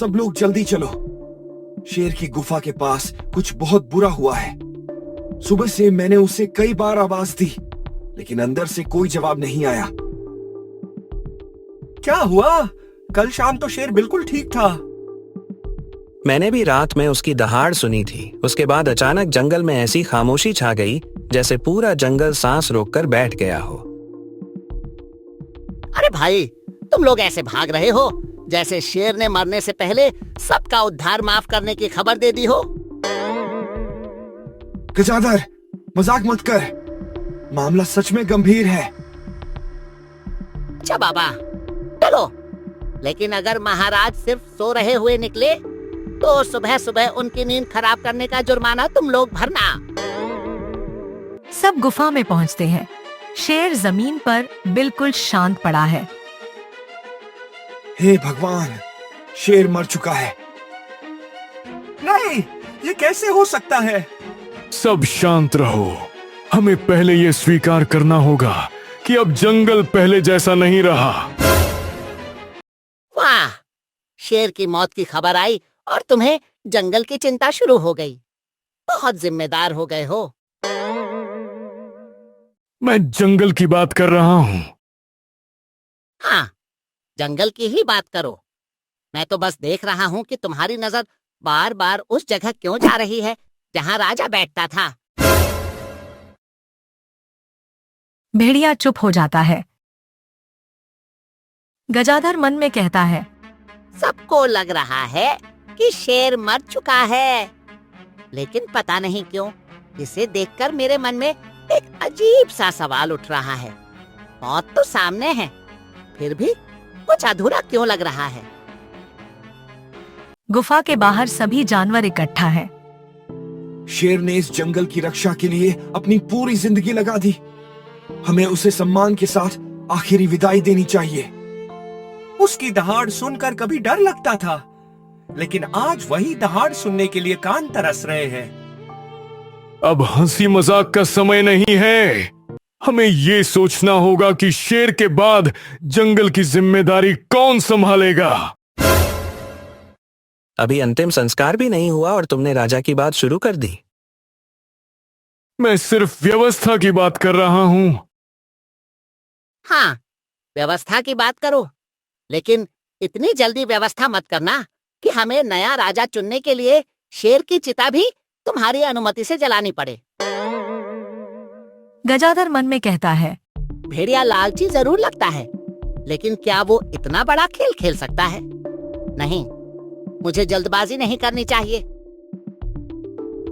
सब लोग जल्दी चलो। शेर की गुफा के पास कुछ बहुत बुरा हुआ है। सुबह से मैंने उसे कई बार आवाज दी, लेकिन अंदर से कोई जवाब नहीं आया। क्या हुआ? कल शाम तो शेर बिल्कुल ठीक था। मैंने भी रात में उसकी दहाड़ सुनी थी। उसके बाद अचानक जंगल में ऐसी खामोशी छा गई जैसे पूरा जंगल सांस रोककर बैठ गया हो। अरे भाई, तुम लोग ऐसे भाग रहे हो जैसे शेर ने मरने से पहले सबका उद्धार माफ करने की खबर दे दी हो। गजाधर, मजाक मत कर। मामला सच में गंभीर है। अच्छा बाबा, चलो। लेकिन अगर महाराज सिर्फ सो रहे हुए निकले तो सुबह सुबह उनकी नींद खराब करने का जुर्माना तुम लोग भरना। सब गुफा में पहुंचते हैं। शेर जमीन पर बिल्कुल शांत पड़ा है। हे भगवान, शेर मर चुका है। नहीं, ये कैसे हो सकता है? सब शांत रहो। हमें पहले ये स्वीकार करना होगा कि अब जंगल पहले जैसा नहीं रहा। वाह, शेर की मौत की खबर आई और तुम्हें जंगल की चिंता शुरू हो गई। बहुत जिम्मेदार हो गए हो। मैं जंगल की बात कर रहा हूँ। हाँ, जंगल की ही बात करो। मैं तो बस देख रहा हूँ कि तुम्हारी नजर बार बार उस जगह क्यों जा रही है जहाँ राजा बैठता था। भेड़िया चुप हो जाता है। गजाधर मन में कहता है, सबको लग रहा है कि शेर मर चुका है, लेकिन पता नहीं क्यों इसे देखकर मेरे मन में एक अजीब सा सवाल उठ रहा है। मौत तो सामने है, फिर भी कुछ अधूरा क्यों लग रहा है। गुफा के बाहर सभी जानवर इकट्ठा हैं। शेर ने इस जंगल की रक्षा के लिए अपनी पूरी जिंदगी लगा दी। हमें उसे सम्मान के साथ आखिरी विदाई देनी चाहिए। उसकी दहाड़ सुनकर कभी डर लगता था, लेकिन आज वही दहाड़ सुनने के लिए कान तरस रहे हैं। अब हंसी मजाक का समय नहीं है। हमें ये सोचना होगा कि शेर के बाद जंगल की जिम्मेदारी कौन संभालेगा। अभी अंतिम संस्कार भी नहीं हुआ और तुमने राजा की बात शुरू कर दी। मैं सिर्फ व्यवस्था की बात कर रहा हूँ। हाँ, व्यवस्था की बात करो, लेकिन इतनी जल्दी व्यवस्था मत करना कि हमें नया राजा चुनने के लिए शेर की चिता भी तुम्हारी अनुमति से जलानी पड़े। गजाधर मन में कहता है, भेड़िया लालची जरूर लगता है, लेकिन क्या वो इतना बड़ा खेल खेल सकता है? नहीं, मुझे जल्दबाजी नहीं करनी चाहिए।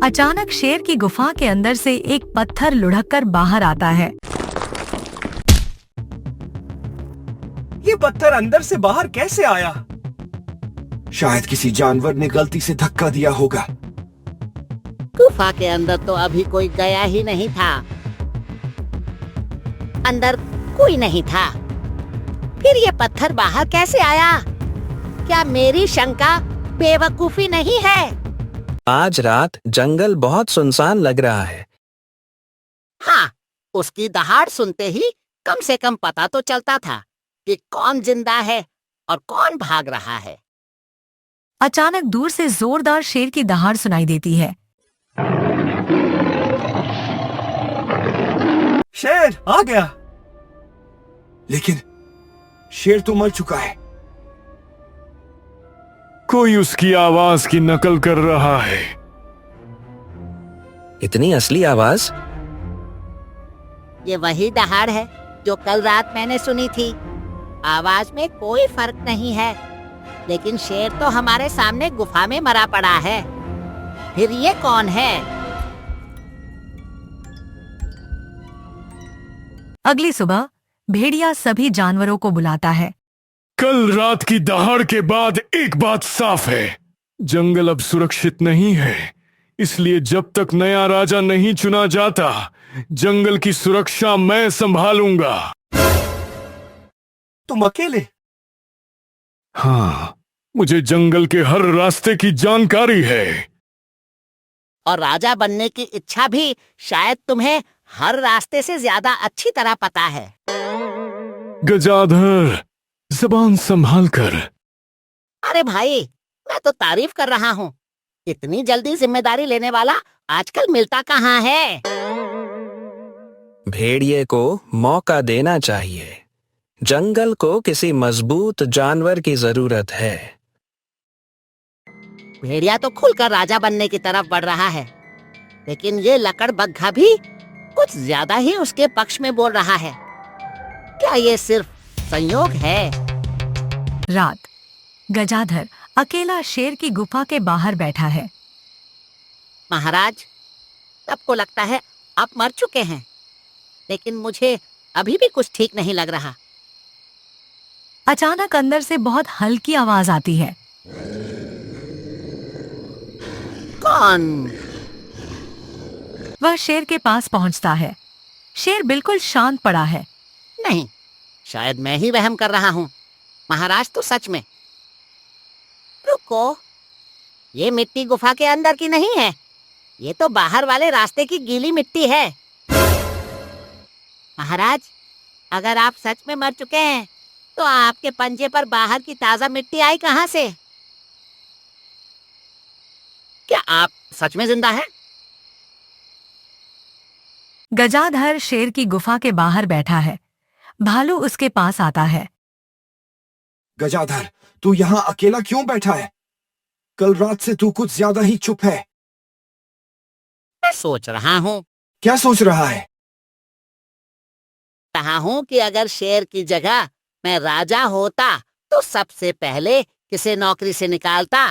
अचानक शेर की गुफा के अंदर से एक पत्थर लुढ़ककर बाहर आता है। ये पत्थर अंदर से बाहर कैसे आया? शायद किसी जानवर ने गलती से धक्का दिया होगा। गुफा के अंदर तो अभी कोई गया ही नहीं था। अंदर कोई नहीं था, फिर ये पत्थर बाहर कैसे आया? क्या मेरी शंका बेवकूफी नहीं है? आज रात जंगल बहुत सुनसान लग रहा है। हाँ, उसकी दहाड़ सुनते ही कम से कम पता तो चलता था कि कौन जिंदा है और कौन भाग रहा है। अचानक दूर से जोरदार शेर की दहाड़ सुनाई देती है। शेर आ गया। लेकिन शेर तो मर चुका है। कोई उसकी आवाज की नकल कर रहा है। इतनी असली आवाज? ये वही दहाड़ है जो कल रात मैंने सुनी थी। आवाज में कोई फर्क नहीं है, लेकिन शेर तो हमारे सामने गुफा में मरा पड़ा है। फिर ये कौन है? अगली सुबह भेड़िया सभी जानवरों को बुलाता है। कल रात की दहाड़ के बाद एक बात साफ है, जंगल अब सुरक्षित नहीं है। इसलिए जब तक नया राजा नहीं चुना जाता, जंगल की सुरक्षा मैं संभालूंगा। तुम अकेले? हाँ, मुझे जंगल के हर रास्ते की जानकारी है। और राजा बनने की इच्छा भी शायद तुम्हें हर रास्ते से ज्यादा अच्छी तरह पता है। गजाधर, जबान संभाल कर। अरे भाई, मैं तो तारीफ कर रहा हूँ। इतनी जल्दी जिम्मेदारी लेने वाला आजकल मिलता कहाँ है। भेड़िए को मौका देना चाहिए। जंगल को किसी मजबूत जानवर की जरूरत है। भेड़िया तो खुलकर राजा बनने की तरफ बढ़ रहा है, लेकिन ये लकड़बग्घा भी कुछ ज्यादा ही उसके पक्ष में बोल रहा है। क्या ये सिर्फ संयोग है? रात। गजाधर अकेला शेर की गुफा के बाहर बैठा है। महाराज, सबको लगता है आप मर चुके हैं, लेकिन मुझे अभी भी कुछ ठीक नहीं लग रहा। अचानक अंदर से बहुत हल्की आवाज आती है। कौन? वह शेर के पास पहुंचता है। शेर बिल्कुल शांत पड़ा है। नहीं, शायद मैं ही वहम कर रहा हूँ। महाराज तो सच में। रुको, ये मिट्टी गुफा के अंदर की नहीं है, ये तो बाहर वाले रास्ते की गीली मिट्टी है। महाराज, अगर आप सच में मर चुके हैं तो आपके पंजे पर बाहर की ताजा मिट्टी आई कहाँ से? क्या आप सच में जिंदा हैं? गजाधर शेर की गुफा के बाहर बैठा है। भालू उसके पास आता है। गजाधर, तू यहाँ अकेला क्यों बैठा है? कल रात से तू कुछ ज्यादा ही चुप है। मैं सोच रहा हूँ क्या सोच रहा है? कि अगर शेर की जगह मैं राजा होता तो सबसे पहले किसे नौकरी से निकालता।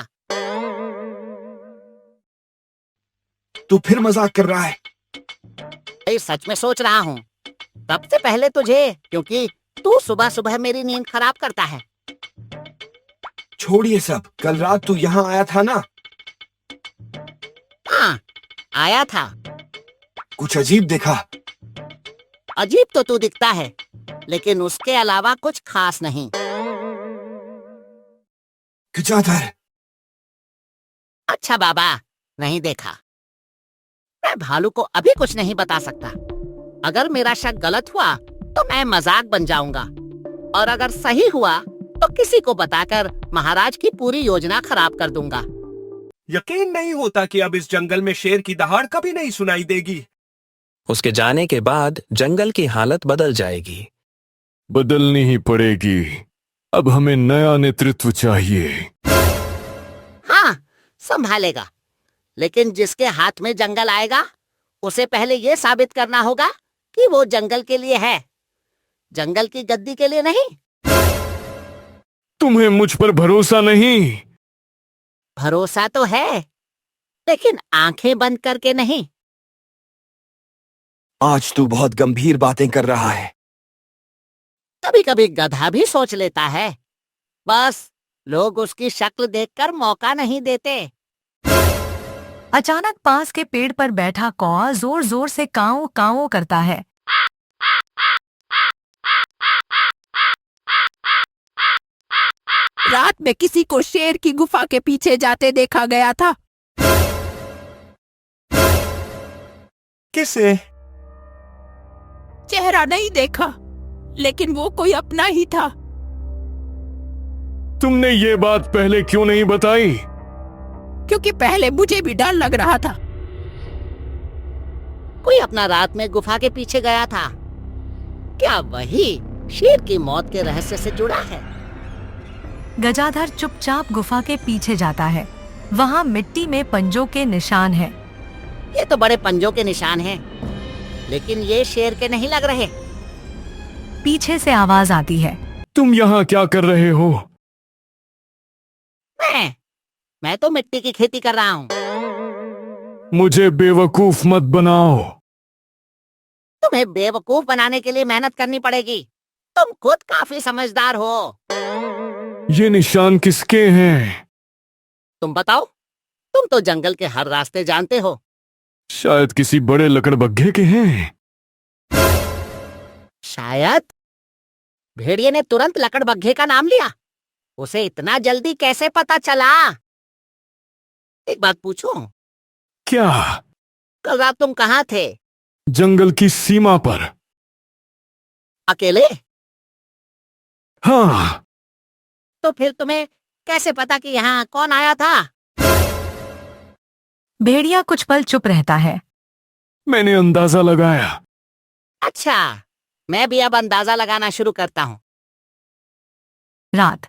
तू फिर मजाक कर रहा है। मैं सच में सोच रहा हूँ। सबसे पहले तुझे, क्योंकि तू सुबह सुबह मेरी नींद खराब करता है। छोड़ ये सब। कल रात तू यहाँ आया था ना? हाँ, आया था। कुछ अजीब देखा? अजीब तो तू दिखता है, लेकिन उसके अलावा कुछ खास नहीं। गजाधर। अच्छा बाबा, नहीं देखा। मैं भालू को अभी कुछ नहीं बता सकता। अगर मेरा शक गलत हुआ तो मैं मजाक बन जाऊंगा, और अगर सही हुआ तो किसी को बताकर महाराज की पूरी योजना खराब कर दूंगा। यकीन नहीं होता कि अब इस जंगल में शेर की दहाड़ कभी नहीं सुनाई देगी। उसके जाने के बाद जंगल की हालत बदल जाएगी। बदलनी ही पड़ेगी। अब हमें नया नेतृत्व चाहिए। हाँ, संभालेगा, लेकिन जिसके हाथ में जंगल आएगा उसे पहले यह साबित करना होगा कि वो जंगल के लिए है, जंगल की गद्दी के लिए नहीं। तुम्हें मुझ पर भरोसा नहीं? भरोसा तो है, लेकिन आंखें बंद करके नहीं। आज तू बहुत गंभीर बातें कर रहा है। कभी कभी गधा भी सोच लेता है, बस लोग उसकी शक्ल देखकर मौका नहीं देते। अचानक पास के पेड़ पर बैठा कौआ जोर जोर से काऊ काऊ करता है। रात में किसी को शेर की गुफा के पीछे जाते देखा गया था। किसे? चेहरा नहीं देखा, लेकिन वो कोई अपना ही था। तुमने ये बात पहले क्यों नहीं बताई? क्योंकि पहले मुझे भी डर लग रहा था। कोई अपना रात में गुफा के पीछे गया था। क्या वही शेर की मौत के रहस्य से जुड़ा है? गजाधर चुपचाप गुफा के पीछे जाता है। वहाँ मिट्टी में पंजों के निशान हैं। ये तो बड़े पंजों के निशान हैं, लेकिन ये शेर के नहीं लग रहे। पीछे से आवाज आती है। तुम यहाँ क्या कर रहे हो? मैं तो मिट्टी की खेती कर रहा हूँ। मुझे बेवकूफ मत बनाओ। तुम्हें बेवकूफ बनाने के लिए मेहनत करनी पड़ेगी। तुम खुद काफी समझदार हो। ये निशान किसके हैं? तुम बताओ, तुम तो जंगल के हर रास्ते जानते हो। शायद किसी बड़े लकड़बग्घे के हैं। शायद। भेड़िए ने तुरंत लकड़बग्घे का नाम लिया। उसे इतना जल्दी कैसे पता चला? एक बात पूछूं? क्या? कल रात तुम कहाँ थे? जंगल की सीमा पर। अकेले? हाँ। तो फिर तुम्हें कैसे पता कि यहाँ कौन आया था? भेड़िया कुछ पल चुप रहता है। मैंने अंदाजा लगाया। अच्छा, मैं भी अब अंदाजा लगाना शुरू करता हूँ। रात।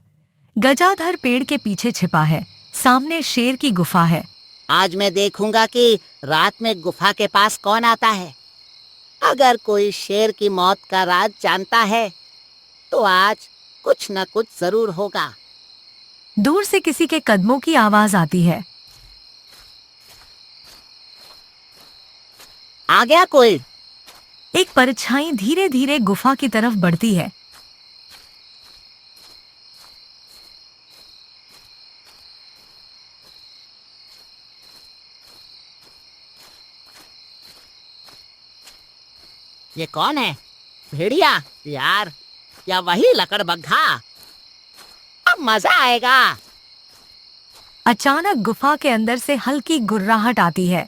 गजाधर पेड़ के पीछे छिपा है। सामने शेर की गुफा है। आज मैं देखूंगा कि रात में गुफा के पास कौन आता है। अगर कोई शेर की मौत का राज जानता है तो आज कुछ न कुछ जरूर होगा। दूर से किसी के कदमों की आवाज आती है। आ गया कोई? एक परछाई धीरे धीरे गुफा की तरफ बढ़ती है। ये कौन है? भेड़िया यार, या वही लकड़बग्घा? अब मजा आएगा। अचानक गुफा के अंदर से हल्की गुर्राहट आती है।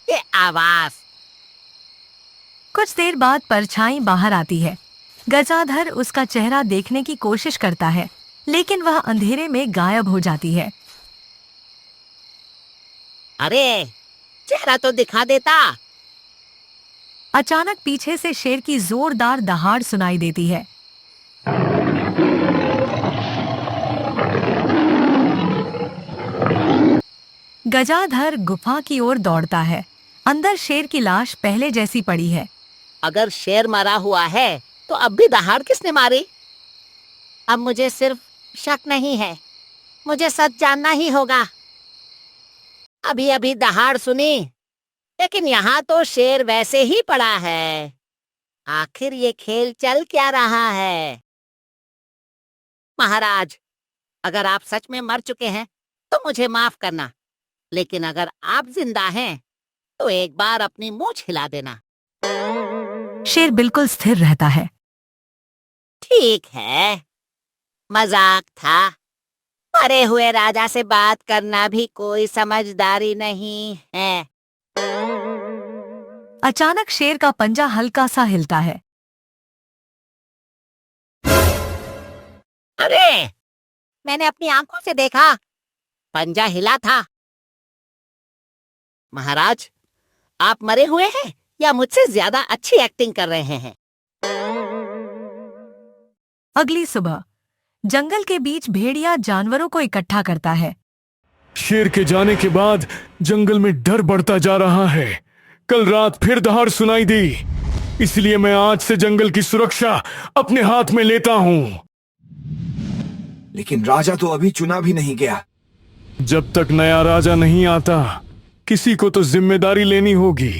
ये आवाज। कुछ देर बाद परछाई बाहर आती है। गजाधर उसका चेहरा देखने की कोशिश करता है, लेकिन वह अंधेरे में गायब हो जाती है। अरे, चेहरा तो दिखा देता। अचानक पीछे से शेर की जोरदार दहाड़ सुनाई देती है। गजाधर गुफा की ओर दौड़ता है। अंदर शेर की लाश पहले जैसी पड़ी है। अगर शेर मरा हुआ है तो अब भी दहाड़ किसने मारी? अब मुझे सिर्फ शक नहीं है, मुझे सच जानना ही होगा। अभी अभी दहाड़ सुनी, लेकिन यहाँ तो शेर वैसे ही पड़ा है। आखिर ये खेल चल क्या रहा है? महाराज, अगर आप सच में मर चुके हैं तो मुझे माफ करना, लेकिन अगर आप जिंदा हैं तो एक बार अपनी मूंछ हिला देना। शेर बिल्कुल स्थिर रहता है। ठीक है, मजाक था। मरे हुए राजा से बात करना भी कोई समझदारी नहीं है। अचानक शेर का पंजा हल्का सा हिलता है। अरे, मैंने अपनी आंखों से देखा, पंजा हिला था। महाराज, आप मरे हुए हैं या मुझसे ज्यादा अच्छी एक्टिंग कर रहे हैं? अगली सुबह जंगल के बीच भेड़िया जानवरों को इकट्ठा करता है। शेर के जाने के बाद जंगल में डर बढ़ता जा रहा है। कल रात फिर दहाड़ सुनाई दी, इसलिए मैं आज से जंगल की सुरक्षा अपने हाथ में लेता हूँ। लेकिन राजा तो अभी चुना भी नहीं गया। जब तक नया राजा नहीं आता, किसी को तो जिम्मेदारी लेनी होगी।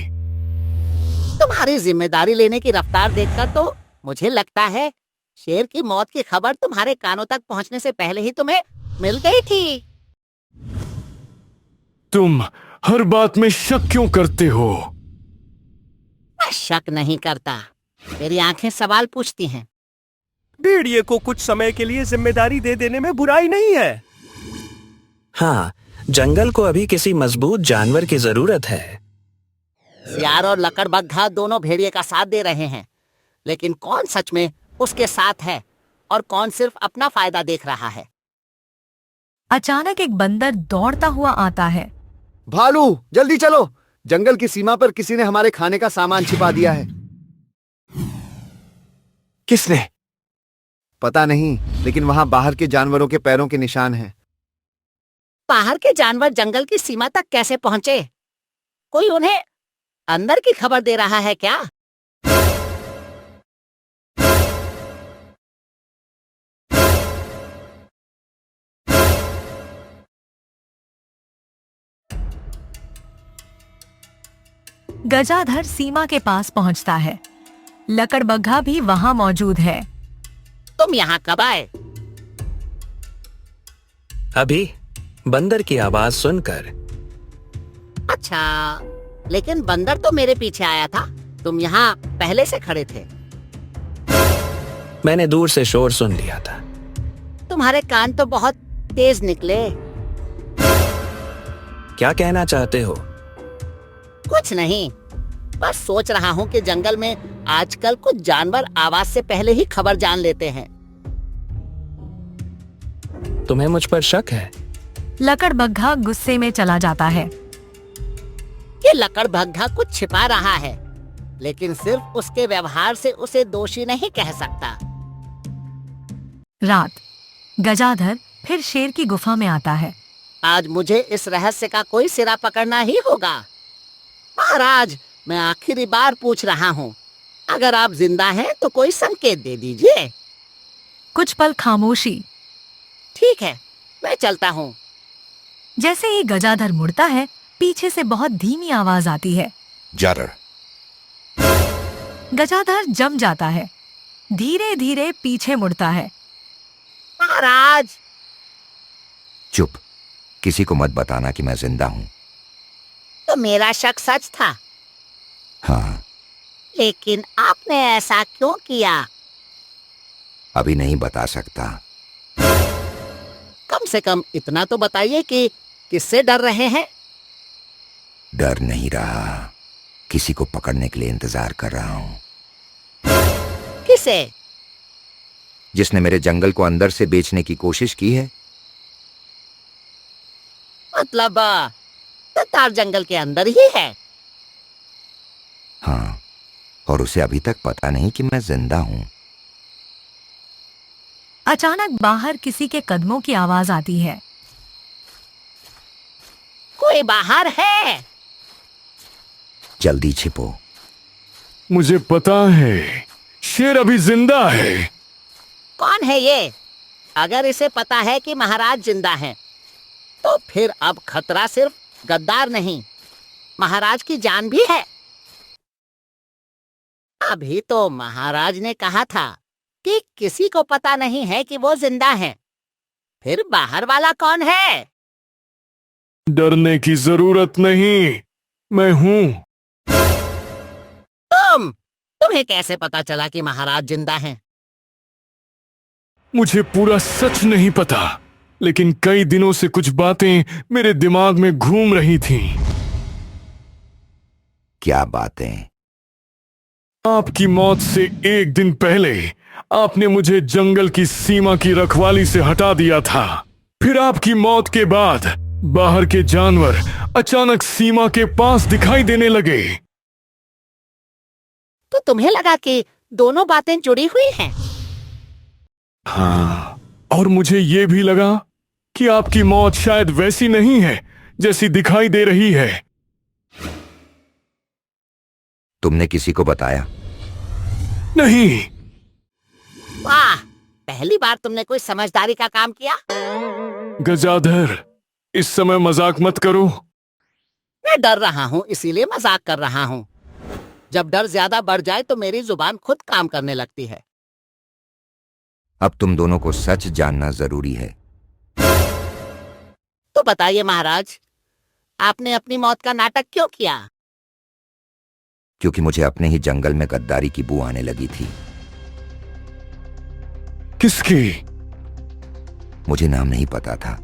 तुम्हारी जिम्मेदारी लेने की रफ्तार देखकर तो मुझे लगता है शेर की मौत की खबर तुम्हारे कानों तक पहुंचने से पहले ही तुम्हें मिल गई थी। तुम हर बात में शक क्यों करते हो? मैं शक नहीं करता, मेरी आंखें सवाल पूछती हैं। भेड़िए को कुछ समय के लिए जिम्मेदारी दे देने में बुराई नहीं है। हाँ, जंगल को अभी किसी मजबूत जानवर की जरूरत है। सियार और लकड़बग्घा दोनों भेड़िए का साथ दे रहे हैं, लेकिन कौन सच में उसके साथ है और कौन सिर्फ अपना फायदा देख रहा है? अचानक एक बंदर दौड़ता हुआ आता है। भालू, जल्दी चलो, जंगल की सीमा पर किसी ने हमारे खाने का सामान छिपा दिया है। किसने? पता नहीं, लेकिन वहां बाहर के जानवरों के पैरों के निशान हैं। बाहर के जानवर जंगल की सीमा तक कैसे पहुंचे? कोई उन्हें अंदर की खबर दे रहा है क्या? गजाधर सीमा के पास पहुंचता है। लकड़बग्घा भी वहां मौजूद है। तुम यहाँ कब आए? अभी बंदर की आवाज सुनकर। अच्छा, लेकिन बंदर तो मेरे पीछे आया था। तुम यहाँ पहले से खड़े थे। मैंने दूर से शोर सुन लिया था। तुम्हारे कान तो बहुत तेज निकले। क्या कहना चाहते हो? कुछ नहीं, बस सोच रहा हूँ कि जंगल में आजकल कुछ जानवर आवाज से पहले ही खबर जान लेते हैं। तुम्हें मुझ पर शक है? लकड़बग्घा गुस्से में चला जाता है। ये लकड़बग्घा कुछ छिपा रहा है, लेकिन सिर्फ उसके व्यवहार से उसे दोषी नहीं कह सकता। रात, गजाधर फिर शेर की गुफा में आता है। आज मुझे इस रहस्य का कोई सिरा पकड़ना ही होगा। महाराज, मैं आखिरी बार पूछ रहा हूँ, अगर आप जिंदा हैं तो कोई संकेत दे दीजिए। कुछ पल खामोशी। ठीक है, मैं चलता हूँ। जैसे ही गजाधर मुड़ता है, पीछे से बहुत धीमी आवाज आती है। जारर। गजाधर जम जाता है, धीरे धीरे पीछे मुड़ता है। महाराज। चुप, किसी को मत बताना कि मैं जिंदा हूँ। तो मेरा शक सच था। हाँ। लेकिन आपने ऐसा क्यों किया? अभी नहीं बता सकता। कम से कम इतना तो बताइए कि किससे डर रहे हैं? डर नहीं रहा, किसी को पकड़ने के लिए इंतजार कर रहा हूँ। किसे? जिसने मेरे जंगल को अंदर से बेचने की कोशिश की है। मतलब तार जंगल के अंदर ही है? हाँ, और उसे अभी तक पता नहीं कि मैं जिंदा हूँ। अचानक बाहर किसी के कदमों की आवाज आती है। कोई बाहर है? जल्दी छिपो। मुझे पता है, शेर अभी जिंदा है। कौन है ये? अगर इसे पता है कि महाराज जिंदा हैं, तो फिर अब खतरा सिर्फ गद्दार नहीं, महाराज की जान भी है। अभी तो महाराज ने कहा था कि किसी को पता नहीं है कि वो जिंदा हैं। फिर बाहर वाला कौन है? डरने की जरूरत नहीं, मैं हूँ। तुम्हें कैसे पता चला कि महाराज जिंदा हैं? मुझे पूरा सच नहीं पता, लेकिन कई दिनों से कुछ बातें मेरे दिमाग में घूम रही थीं। क्या बातें? आपकी मौत से एक दिन पहले आपने मुझे जंगल की सीमा की रखवाली से हटा दिया था। फिर आपकी मौत के बाद बाहर के जानवर अचानक सीमा के पास दिखाई देने लगे। तो तुम्हें लगा कि दोनों बातें जुड़ी हुई हैं? हाँ, और मुझे ये भी लगा कि आपकी मौत शायद वैसी नहीं है जैसी दिखाई दे रही है। तुमने किसी को बताया? नहीं। वाह, पहली बार तुमने कोई समझदारी का काम किया। गजाधर, इस समय मजाक मत करो। मैं डर रहा हूँ, इसीलिए मजाक कर रहा हूँ। जब डर ज्यादा बढ़ जाए तो मेरी जुबान खुद काम करने लगती है। अब तुम दोनों को सच जानना जरूरी है। तो बताइए महाराज, आपने अपनी मौत का नाटक क्यों किया? क्योंकि मुझे अपने ही जंगल में गद्दारी की बू आने लगी थी। किसकी? मुझे नाम नहीं पता था,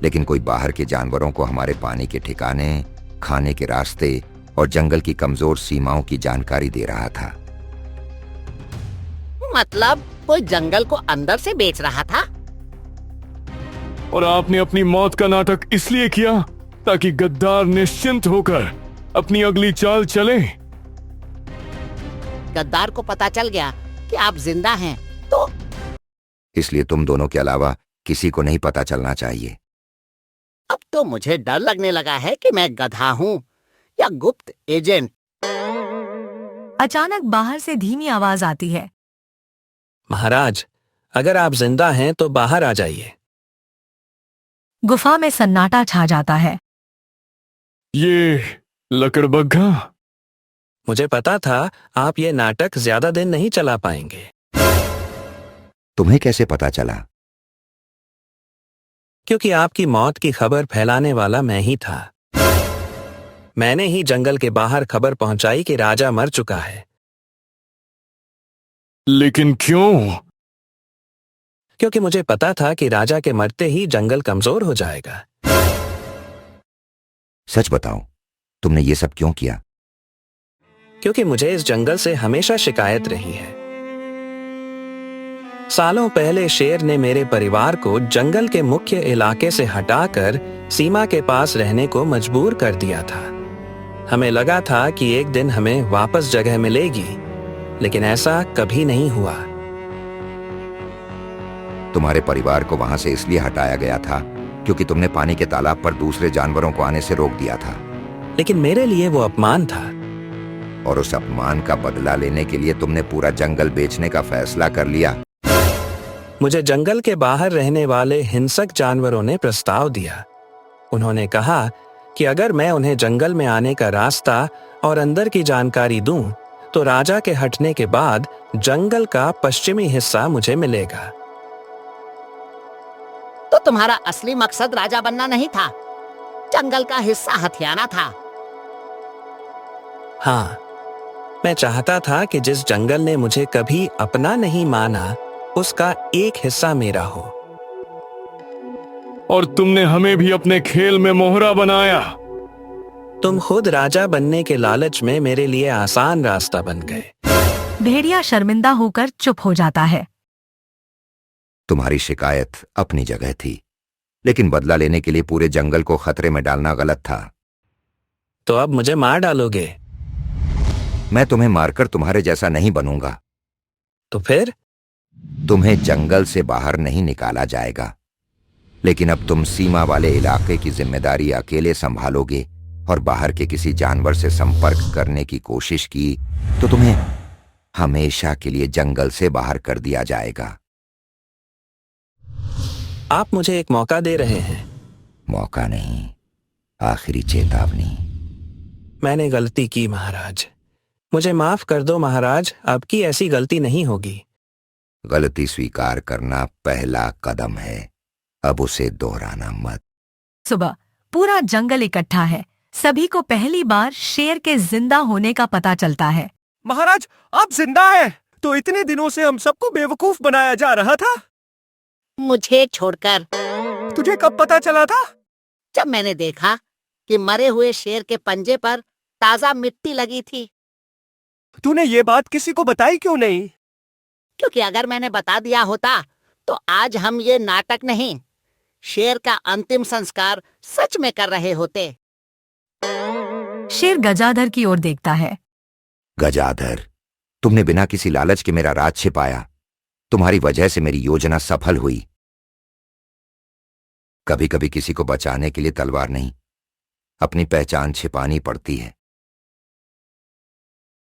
लेकिन कोई बाहर के जानवरों को हमारे पानी के ठिकाने, खाने के रास्ते और जंगल की कमजोर सीमाओं की जानकारी दे रहा था। मतलब कोई जंगल को अंदर से बेच रहा था? और आपने अपनी मौत का नाटक इसलिए किया ताकि गद्दार निश्चिंत होकर अपनी अगली चाल चले। गद्दार को पता चल गया कि आप जिंदा हैं, तो इसलिए तुम दोनों के अलावा किसी को नहीं पता चलना चाहिए। अब तो मुझे डर लगने लगा है कि मैं गधा हूँ या गुप्त एजेंट। अचानक बाहर से धीमी आवाज आती है। महाराज, अगर आप जिंदा हैं तो बाहर आ जाइए। गुफा में सन्नाटा छा जाता है। ये लकड़बग्घा? मुझे पता था आप ये नाटक ज्यादा दिन नहीं चला पाएंगे। तुम्हें कैसे पता चला? क्योंकि आपकी मौत की खबर फैलाने वाला मैं ही था। मैंने ही जंगल के बाहर खबर पहुंचाई कि राजा मर चुका है। लेकिन क्यों? क्योंकि मुझे पता था कि राजा के मरते ही जंगल कमजोर हो जाएगा। सच बताओ, तुमने ये सब क्यों किया? क्योंकि मुझे इस जंगल से हमेशा शिकायत रही है। सालों पहले शेर ने मेरे परिवार को जंगल के मुख्य इलाके से हटाकर सीमा के पास रहने को मजबूर कर दिया था। हमें लगा था कि एक दिन हमें वापस जगह मिलेगी, लेकिन ऐसा कभी नहीं हुआ। तुम्हारे परिवार को वहां से इसलिए हटाया गया था क्योंकि तुमने पानी के तालाब पर दूसरे जानवरों को आने से रोक दिया था। लेकिन मेरे लिए वो अपमान था। और उस अपमान का बदला लेने के लिए तुमने पूरा जंगल बेचने का फैसला कर लिया। मुझे जंगल के बाहर रहने वाले हिंसक जानवरों ने प्रस्ताव दिया। उन्होंने कहा कि अगर मैं उन्हें जंगल में आने का रास्ता और अंदर की जानकारी दूं, तो राजा के हटने के बाद जंगल का पश्चिमी हिस्सा मुझे मिलेगा। तो तुम्हारा असली मकसद राजा बनना नहीं था, जंगल का हिस्सा हथियाना था। हाँ, मैं चाहता था कि जिस जंगल ने मुझे कभी अपना नहीं माना, उसका एक हिस्सा मेरा हो। और तुमने हमें भी अपने खेल में मोहरा बनाया। तुम खुद राजा बनने के लालच में मेरे लिए आसान रास्ता बन गए। भेड़िया शर्मिंदा होकर चुप हो जाता है। तुम्हारी शिकायत अपनी जगह थी, लेकिन बदला लेने के लिए पूरे जंगल को खतरे में डालना गलत था। तो अब मुझे मार डालोगे? मैं तुम्हें मारकर तुम्हारे जैसा नहीं बनूंगा। तो फिर? तुम्हें जंगल से बाहर नहीं निकाला जाएगा, लेकिन अब तुम सीमा वाले इलाके की जिम्मेदारी अकेले संभालोगे और बाहर के किसी जानवर से संपर्क करने की कोशिश की तो तुम्हें हमेशा के लिए जंगल से बाहर कर दिया जाएगा। आप मुझे एक मौका दे रहे हैं। मौका नहीं, आखिरी चेतावनी। मैंने गलती की महाराज, मुझे माफ कर दो महाराज, अब की ऐसी गलती नहीं होगी। गलती स्वीकार करना पहला कदम है, अब उसे दोहराना मत। सुबह पूरा जंगल इकट्ठा है। सभी को पहली बार शेर के जिंदा होने का पता चलता है। महाराज, आप जिंदा हैं, तो इतने दिनों से हम सबको बेवकूफ बनाया जा रहा था। मुझे छोड़कर। तुझे कब पता चला था? जब मैंने देखा कि मरे हुए शेर के पंजे पर ताजा मिट्टी लगी थी। तूने ये बात किसी को बताई क्यों नहीं? क्योंकि अगर मैंने बता दिया होता तो आज हम ये नाटक नहीं, शेर का अंतिम संस्कार सच में कर रहे होते। शेर गजाधर की ओर देखता है। गजाधर, तुमने बिना किसी लालच के मेरा राज छिपाया। तुम्हारी वजह से मेरी योजना सफल हुई। कभी कभी किसी को बचाने के लिए तलवार नहीं, अपनी पहचान छिपानी पड़ती है।